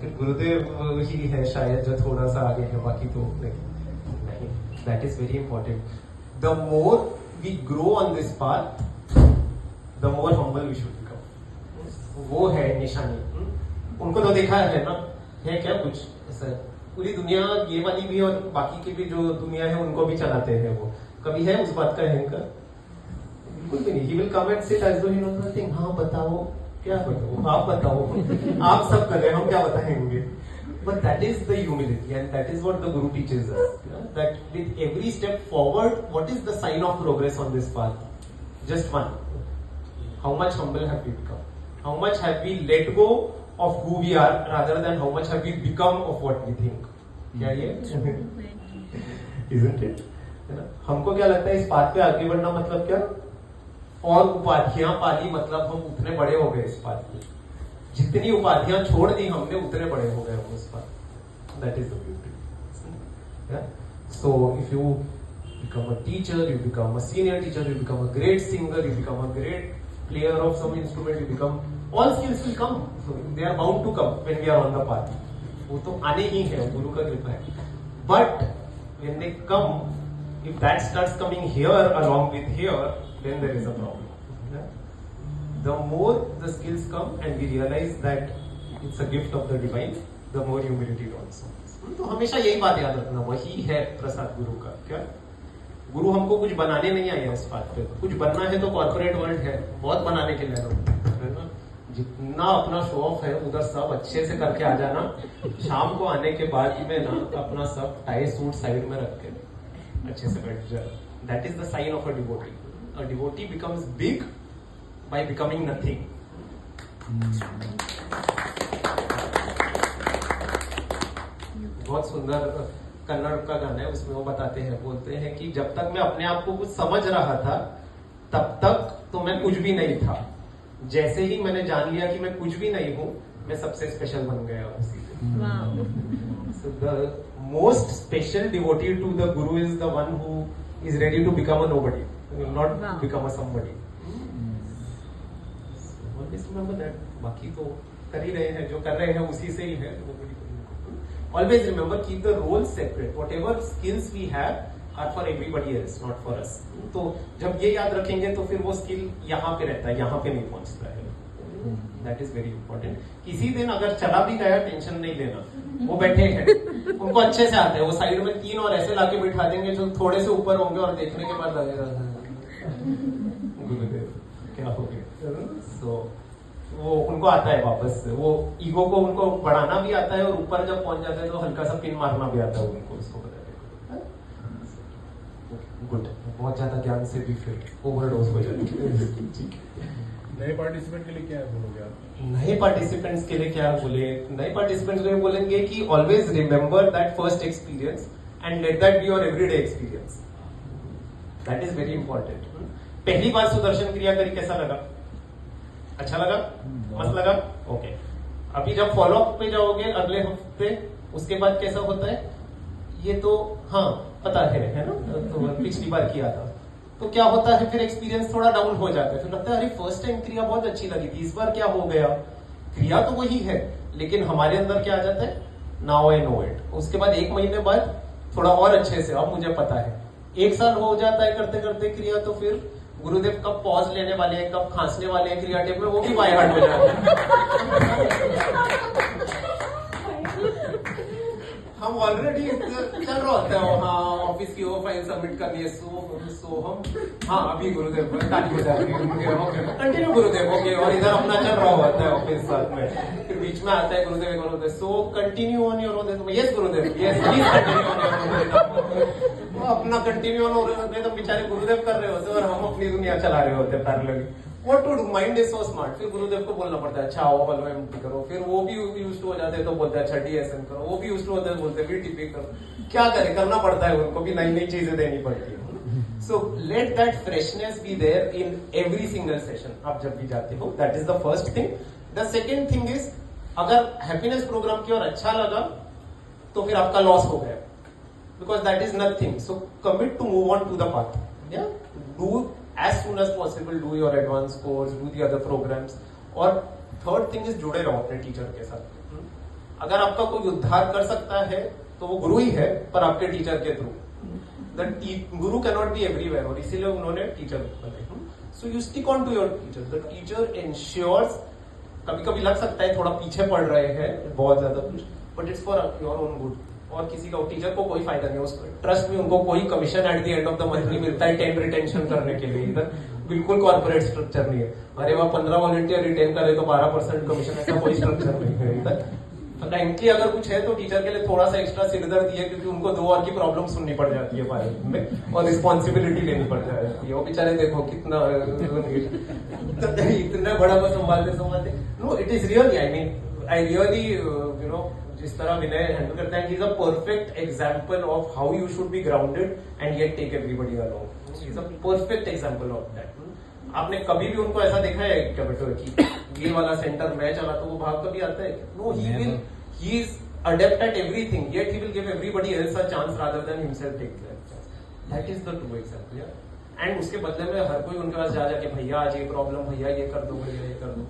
फिर गुरुदेव ही है शायद जो थोड़ा सा आगे है, बाकी तो नहीं. That is very important. The more we grow on this path, the more humble we should become. वो है निशानी. उनको तो देखा है ना, है क्या कुछ ऐसा? पूरी दुनिया ये वाली भी और बाकी की भी जो दुनिया है उनको भी चलाते हैं. वो कभी है उस बात का अहंकार? बिल्कुल भी नहीं. He will come and sit as though he knows nothing. हाँ बताओ, क्या बताओ, आप बताओ, आप सब कर रहे हैं, हम क्या बताएंगे? But that is the humility, and that is what the Guru teaches us. That with every step forward, what is the sign of progress on this path? Just one. How much humble have we become? How much have we let go of who we are, rather than how much have we become of what we think? क्या ये? Isn't it? हमको क्या लगता है इस path पे आगे बढ़ना मतलब क्या? और उपाधियां पाली मतलब हम उतने बड़े हो गए इस पाथ पे. जितनी उपाधियां छोड़ दी हमने उतने बड़े हो गए हम इस path. That is the beauty. So if you become a teacher, you become a senior teacher, you become a great singer, you become a great player of some instrument, you become, all skills will come. So they are bound to come when we are on the path. वो तो आने ही है, गुरु का कृपा है. But when they come, if that starts coming here along with here, then there is a problem. The more the skills come and we realize that it's a gift of the divine, the more humility also. तो हमेशा यही बात याद रखना, वही है प्रसाद गुरु का. क्या गुरु हमको कुछ बनाने नहीं आया इस बात पे. कुछ बनना है तो कॉर्पोरेट वर्ल्ड है, बहुत बनाने के लिए है ना. जितना अपना शो ऑफ है उधर सब अच्छे से करके आ जाना. शाम को आने के बाद में ना अपना सब टाई सूट साइड में रख के अच्छे से बैठ जाए. That is the sign of a devotee. A devotee becomes big by becoming nothing. बहुत सुंदर कन्नड़ का गाना है, उसमें वो बताते हैं, बोलते हैं कि जब तक मैं अपने आप को कुछ समझ रहा था तब तक तो मैं कुछ भी नहीं था. जैसे ही मैंने जान लिया कि मैं कुछ भी नहीं हूं, मैं सबसे स्पेशल बन गया उसी से. So the most special devotee to the Guru is the one who is ready to become a nobody. Will not become a somebody. Always remember that. बाकी तो कर ही रहे हैं, जो कर रहे हैं उसी से ही है. Always remember, keep the roles separate. Whatever skills we have are for everybody else, not for us. तो जब ये याद रखेंगे तो फिर वो स्किल यहाँ पे रहता है, यहाँ पे नहीं पहुंचता है. That is very important. किसी दिन अगर चला भी गया टेंशन नहीं लेना. वो बैठे हैं, उनको अच्छे से आते हैं. वो साइड में 3 और ऐसे लाके बिठा देंगे जो थोड़े से ऊपर होंगे और देखने के बाद लगेगा गुरुदेव क्या हो गया. So वो उनको आता है वापस से. वो ईगो को उनको बढ़ाना भी आता है और ऊपर जब पहुंच जाते हैं तो हल्का सा पिन मारना भी आता है उनको. उसको बताने गुड. बहुत ज्यादा ज्ञान से भी फिर ओवरडोज हो जाती है. नए पार्टिसिपेंट के लिए क्या बोलोगे आप? नए पार्टिसिपेंट्स के लिए क्या बोले? नए पार्टिसिपेंट्स को बोलेंगे कि always remember that first experience and let that be your everyday experience. That is very important. पहली बार सुदर्शन क्रिया करी, कैसा लगा? अच्छा लगा? मस्त लगा? ओके. अभी जब फॉलो अप पे जाओगे अगले हफ्ते, उसके बाद कैसा होता है ये तो हाँ पता है ना, तो पिछली बार किया था. तो क्या होता है फिर एक्सपीरियंस थोड़ा डाउन हो जाता है. फिर लगता है अरे फर्स्ट टाइम क्रिया बहुत अच्छी लगी थी, इस बार क्या हो गया? क्रिया तो वही है लेकिन हमारे अंदर क्या आ जाता है, नाउ आई नो इट. उसके बाद 1 महीने बाद थोड़ा और अच्छे से अब मुझे पता है. 1 साल हो जाता है करते करते क्रिया, तो फिर गुरुदेव कब पॉज लेने वाले हैं, कब खांसने वाले हैं क्रिया टेप में, वो भी बाय हार्ट हो जाता है. हम ऑलरेडी चल रहा होता है. हाँ ऑफिस की वो फाइल सबमिट करनी है, सो हम हाँ अभी गुरुदेव ताली हो जाती है, कंटिन्यू गुरुदेव ओके. और इधर अपना चल रहा होता है ऑफिस साथ में. फिर बीच में आता है गुरुदेव गुरुदेव so continue on your own. Yes गुरुदेव yes please continue on your own. अपना कंटिन्यू ऑन होते तो बेचारे गुरुदेव कर रहे होते और हम अपनी दुनिया चला रहे होते parallelly. What to do? Mind is so smart. फिर गुरुदेव को बोलना पड़ता है अच्छा आओ हलवा एमटी करो. फिर वो भी यूज्ड हो जाते हैं तो बोलते हैं अच्छा डीएसएन करो. वो भी यूज्ड होते हैं बोलते हैं बीटीपी करो. क्या करे, करना पड़ता है उनको भी, नई नई चीजें देनी पड़ती है. So let that freshness be there in every single session. आप जब भी जाते हो, that is the first thing. The second thing is, अगर हैप्पीनेस प्रोग्राम की और अच्छा लगा तो फिर आपका लॉस हो गया, because that is nothing. So commit to move on to the path. Do as soon as possible, do your advanced course, do the other programs. और third thing is जुड़े रहो अपने टीचर के साथ. अगर आपका कोई उद्धार कर सकता है तो वो गुरु ही है, पर आपके टीचर के through. Guru can not be everywhere, और इसीलिए उन्होंने टीचर बनाए। So you stick on to your teacher. The teacher ensures, कभी कभी लग सकता है थोड़ा पीछे पड़ रहे हैं बहुत ज्यादा कुछ, but it's for your own good. और किसी का टीचर को कोई फायदा नहीं है उसको, ट्रस्ट में उनको कोई commission at the end of the month नहीं मिलता है 10 रिटेंशन करने के लिए। इधर बिल्कुल कॉर्पोरेट स्ट्रक्चर नहीं है। अरे वह 15 वॉलंटियर रिटेन करे तो 12% कमीशन, ऐसा कोई स्ट्रक्चर नहीं है इधर। फ्रैंकली अगर कुछ है तो टीचर के लिए थोड़ा सा एक्स्ट्रा सिरदर्दी है, क्योंकि उनको 2 और की प्रॉब्लम सुननी पड़ जाती है पायलट में, और रिस्पॉन्सिबिलिटी लेनी पड़ जाती है। वो बेचारे देखो कितना इतना बड़ा को संभालते। No, it is really, I really you know, जिस तरह विनय हैंडल करता है, he is a perfect example of how you should be grounded and yet take everybody along. He is a perfect example of that. आपने कभी भी उनको ऐसा देखा है क्या बेटो कि ये वाला सेंटर मैं चला तो वो भाग कभी आता है? No, he is adept at everything, yet he will give everybody else a chance rather than himself take that chance. That is the true example, yeah. And उसके बदले में हर कोई उनके पास जा जाके भैया आज ये प्रॉब्लम, भैया ये कर दो, भैया ये कर दो,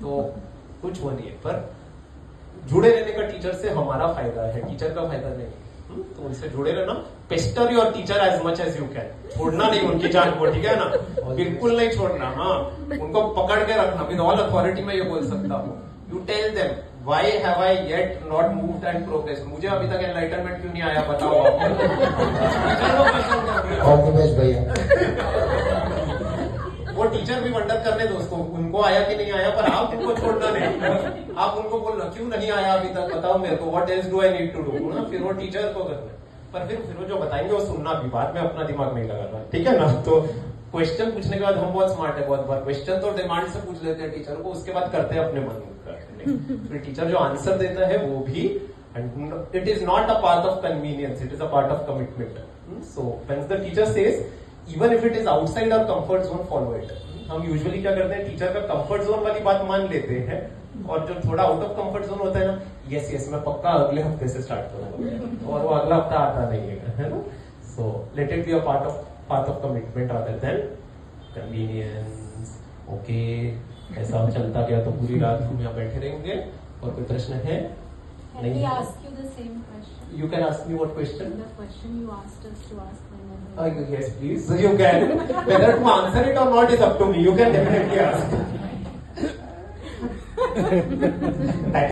तो कुछ वो नहीं है। पर जुड़े रहने का टीचर से हमारा फायदा है, टीचर का फायदा नहीं। तो उनसे जुड़े रहना, pester your teacher as much as you can, छोड़ना नहीं उनकी जान को, ठीक है ना, बिल्कुल नहीं छोड़ना। हाँ, उनको पकड़ के रखना, विद ऑल अथॉरिटी में ये बोल सकता हूँ। You tell them why have I yet not moved and progress, मुझे अभी तक एनलाइटनमेंट क्यों नहीं आया बताओ आप। ऑल द बेस्ट भैया। वो टीचर भी वंडर करने दो उसको, उनको आया कि नहीं आया, पर आप उनको छोड़ना नहीं। आप उनको बोलना क्यों नहीं आया अभी तक बताओ मेरे को, what else do I need to do ना। फिर वो टीचर को करना, पर फिर वो जो बताएंगे वो सुनना भी, बाद में अपना दिमाग नहीं लगाना, ठीक है ना। तो क्वेश्चन पूछने के बाद हम बहुत स्मार्ट है, बहुत बार क्वेश्चन तो डिमांड से पूछ लेते हैं टीचर को, उसके बाद करते हैं अपने मन का। फिर टीचर जो आंसर देता है वो भी, it is not a part of convenience, it is a part of commitment. So when the teacher says even if it is outside our comfort zone, follow it. हम यूजुअली क्या करते हैं, teacher का comfort zone वाली बात मान लेते हैं, और जो थोड़ा आउट ऑफ कंफर्ट जोन होता है ना, यस मैं पक्का अगले हफ्ते से स्टार्ट करूंगा, और वो अगला हफ्ता आता नहीं है ना। So let it be a part of commitment rather than convenience. Okay, ऐसा चलता गया तो पूरी रात हम यहाँ बैठे रहेंगे। और कोई प्रश्न है? Can we ask you the same question? You can ask me what question? The question you asked us to ask when Yes, please. So you can. Whether to answer it or not is up to me. You can definitely ask.